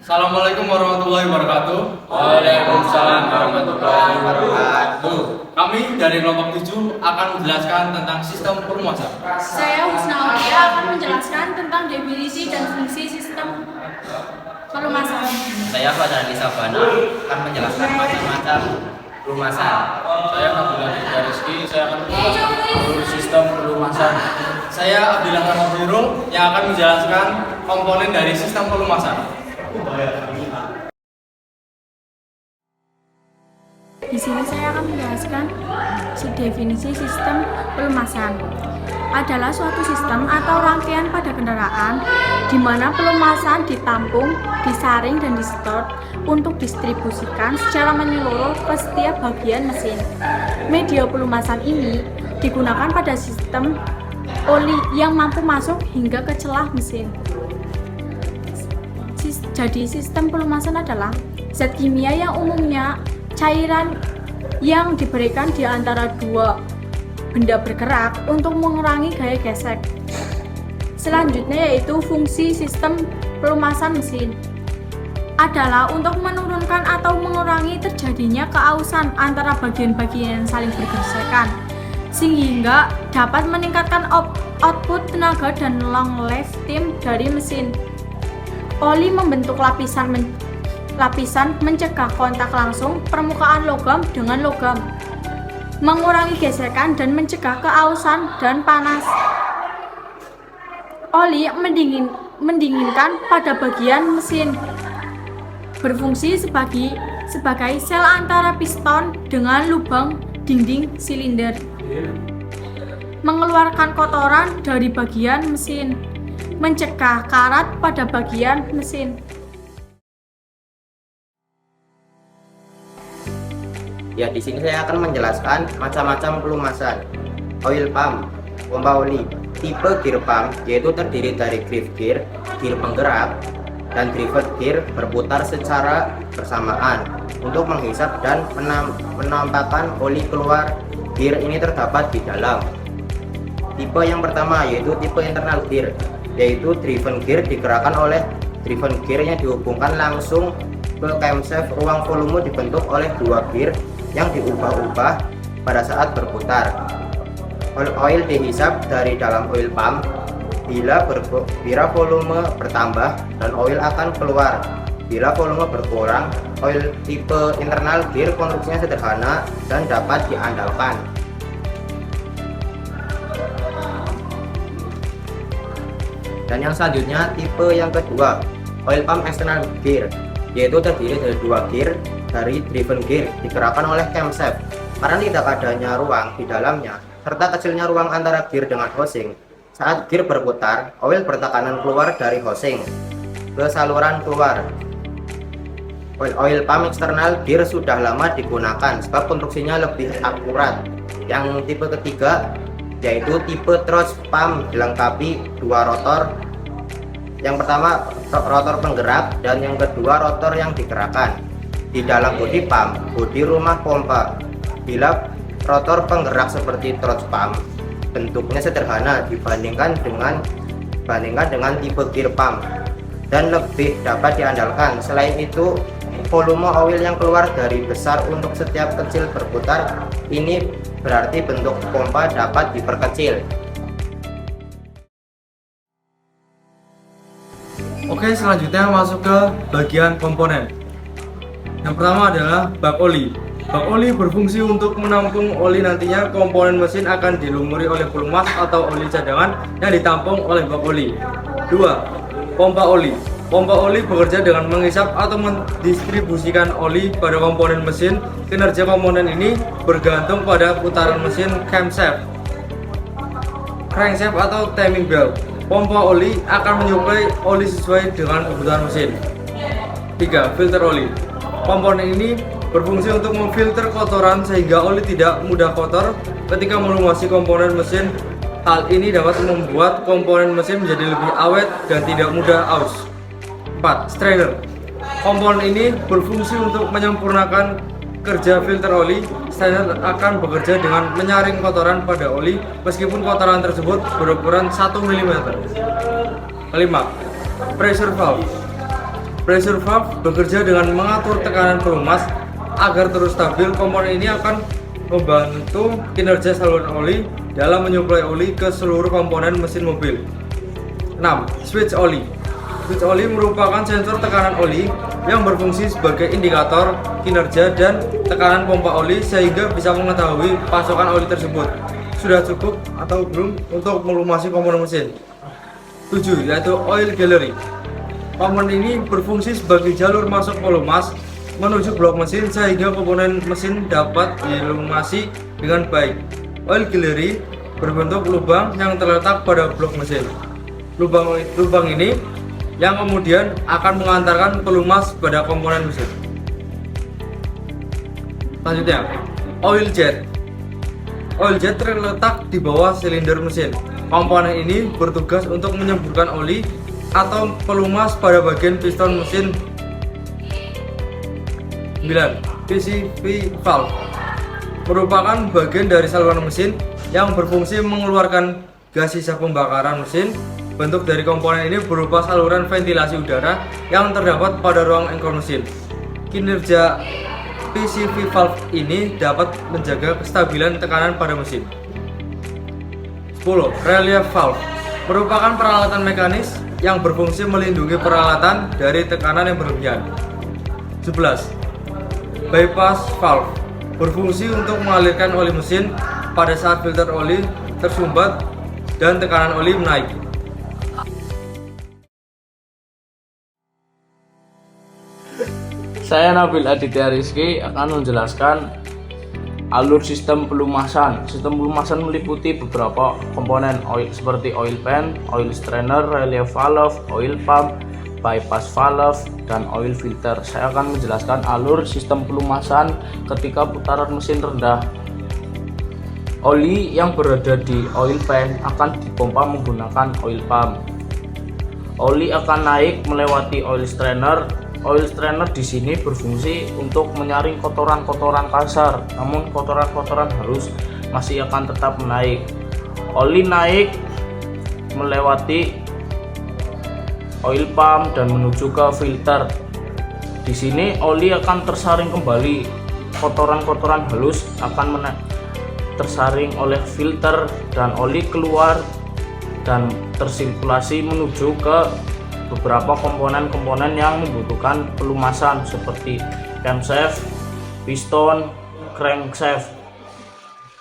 Assalamualaikum warahmatullahi wabarakatuh. Waalaikumsalam warahmatullahi wabarakatuh. Kami dari kelompok 7 akan menjelaskan tentang sistem perumahan. Saya Husna Aulia akan menjelaskan tentang definisi dan fungsi sistem pelumasan. Saya Fadrani Sabana akan menjelaskan macam-macam pelumasan. Saya Nabila Nida Rizky, saya akan menjelaskan sistem pelumasan. Saya Abdillah Rahmanirul yang akan menjelaskan komponen dari sistem pelumasan. Di sini saya akan menjelaskan definisi sistem pelumasan. Adalah suatu sistem atau rangkaian pada kendaraan di mana pelumasan ditampung, disaring dan disetor untuk distribusikan secara menyeluruh ke setiap bagian mesin. Media pelumasan ini digunakan pada sistem oli yang mampu masuk hingga ke celah mesin. Jadi sistem pelumasan adalah zat kimia yang umumnya cairan yang diberikan di antara dua benda bergerak untuk mengurangi gaya gesek. Selanjutnya yaitu fungsi sistem pelumasan mesin adalah untuk menurunkan atau mengurangi terjadinya keausan antara bagian-bagian yang saling bergesekan sehingga dapat meningkatkan output tenaga dan long lifetime dari mesin. Oli membentuk lapisan mencegah kontak langsung permukaan logam dengan logam, mengurangi gesekan dan mencegah keausan dan panas. Oli mendinginkan pada bagian mesin, berfungsi sebagai sel antara piston dengan lubang dinding silinder, mengeluarkan kotoran dari bagian mesin, mencegah karat pada bagian mesin. Ya, di sini saya akan menjelaskan macam-macam pelumasan. Oil pump, pompa oli. Tipe gear pump yaitu terdiri dari drive gear, gear penggerak, dan driven gear berputar secara bersamaan untuk menghisap dan menampakkan oli keluar. Gear ini terdapat di dalam. Tipe yang pertama yaitu tipe internal gear, yaitu driven gear digerakkan oleh driven gear yang dihubungkan langsung ke camshaft. Ruang volume dibentuk oleh dua gear yang diubah-ubah pada saat berputar. Oil dihisap dari dalam oil pump. Bila volume bertambah dan oil akan keluar. Bila volume berkurang, oil tipe internal gear konstruksinya sederhana dan dapat diandalkan. Dan yang selanjutnya tipe yang kedua, oil pump external gear, yaitu terdiri dari dua gear dari driven gear digerakkan oleh camshaft. Karena tidak adanya ruang di dalamnya serta kecilnya ruang antara gear dengan housing, saat gear berputar, oil bertekanan keluar dari housing ke saluran keluar. Oil pump external gear sudah lama digunakan sebab konstruksinya lebih akurat. Yang tipe ketiga yaitu tipe thrust pump dilengkapi dua rotor. Yang pertama rotor penggerak dan yang kedua rotor yang digerakkan. Di dalam bodi pump, bodi rumah pompa. Bila rotor penggerak seperti thrust pump, bentuknya sederhana dibandingkan dengan tipe gear pump dan lebih dapat diandalkan. Selain itu, volume oil yang keluar dari besar untuk setiap kecil berputar. Ini berarti bentuk pompa dapat diperkecil. Oke, selanjutnya masuk ke bagian komponen. Yang pertama adalah bak oli. Bak oli berfungsi untuk menampung oli. Nantinya komponen mesin akan dilumuri oleh pelumas atau oli cadangan yang ditampung oleh bak oli. 2. Pompa oli. Pompa oli bekerja dengan menghisap atau mendistribusikan oli pada komponen mesin. Kinerja komponen ini bergantung pada putaran mesin camshaft, crankshaft atau timing belt. Pompa oli akan menyuplai oli sesuai dengan kebutuhan mesin. 3. Filter oli. Komponen ini berfungsi untuk memfilter kotoran sehingga oli tidak mudah kotor ketika melumasi komponen mesin. Hal ini dapat membuat komponen mesin menjadi lebih awet dan tidak mudah aus. 4. Strainer. Komponen ini berfungsi untuk menyempurnakan kerja filter oli. Strainer akan bekerja dengan menyaring kotoran pada oli meskipun kotoran tersebut berukuran 1 mm. 5. Pressure valve. Pressure valve bekerja dengan mengatur tekanan pelumas agar terus stabil. Komponen ini akan membantu kinerja saluran oli dalam menyuplai oli ke seluruh komponen mesin mobil. 6. Switch oli. Switch oli merupakan sensor tekanan oli yang berfungsi sebagai indikator kinerja dan tekanan pompa oli sehingga bisa mengetahui pasokan oli tersebut sudah cukup atau belum untuk melumasi komponen mesin. 7. Yaitu oil gallery. Komponen ini berfungsi sebagai jalur masuk pelumas menuju blok mesin sehingga komponen mesin dapat dilumasi dengan baik. Oil gallery berbentuk lubang yang terletak pada blok mesin. Lubang ini yang kemudian akan mengantarkan pelumas pada komponen mesin. Selanjutnya, oil jet. Oil jet terletak di bawah silinder mesin. Komponen ini bertugas untuk menyemburkan oli atau pelumas pada bagian piston mesin. 9. PCV valve merupakan bagian dari saluran mesin yang berfungsi mengeluarkan gas sisa pembakaran mesin. Bentuk dari komponen ini berupa saluran ventilasi udara yang terdapat pada ruang engkol mesin. Kinerja PCV valve ini dapat menjaga kestabilan tekanan pada mesin. 10. Relief valve merupakan peralatan mekanis yang berfungsi melindungi peralatan dari tekanan yang berlebihan. 11. Bypass valve berfungsi untuk mengalirkan oli mesin pada saat filter oli tersumbat dan tekanan oli menaik. Saya Nabil Aditya Rizky akan menjelaskan alur sistem pelumasan. Sistem pelumasan meliputi beberapa komponen oil seperti oil pan, oil strainer, relief valve, oil pump, bypass valve, dan oil filter. Saya akan menjelaskan alur sistem pelumasan ketika putaran mesin rendah. Oli yang berada di oil pan akan dipompa menggunakan oil pump. Oli akan naik melewati oil strainer. Oil strainer di sini berfungsi untuk menyaring kotoran-kotoran kasar, namun kotoran-kotoran halus masih akan tetap menaik. Oli naik melewati oil pump dan menuju ke filter. Di sini oli akan tersaring kembali. Kotoran-kotoran halus akan tersaring oleh filter dan oli keluar dan tersirkulasi menuju ke beberapa komponen-komponen yang membutuhkan pelumasan seperti camshaft, piston, crankshaft.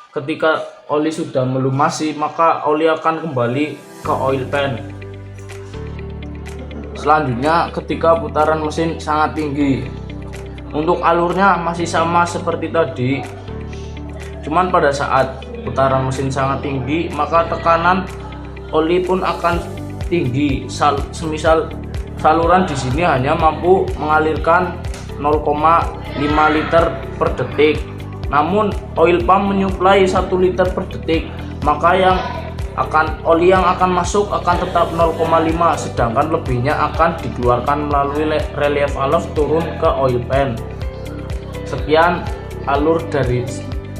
Ketika oli sudah melumasi, maka oli akan kembali ke oil pan. Selanjutnya, ketika putaran mesin sangat tinggi, untuk alurnya masih sama seperti tadi, cuman pada saat putaran mesin sangat tinggi, maka tekanan oli pun akan tinggi. Semisal saluran di sini hanya mampu mengalirkan 0,5 liter per detik, namun oil pump menyuplai 1 liter per detik, maka oli yang akan masuk akan tetap 0,5, sedangkan lebihnya akan dikeluarkan melalui relief valve turun ke oil pan. Sekian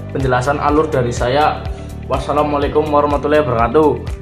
penjelasan alur dari saya. Wassalamualaikum warahmatullahi wabarakatuh.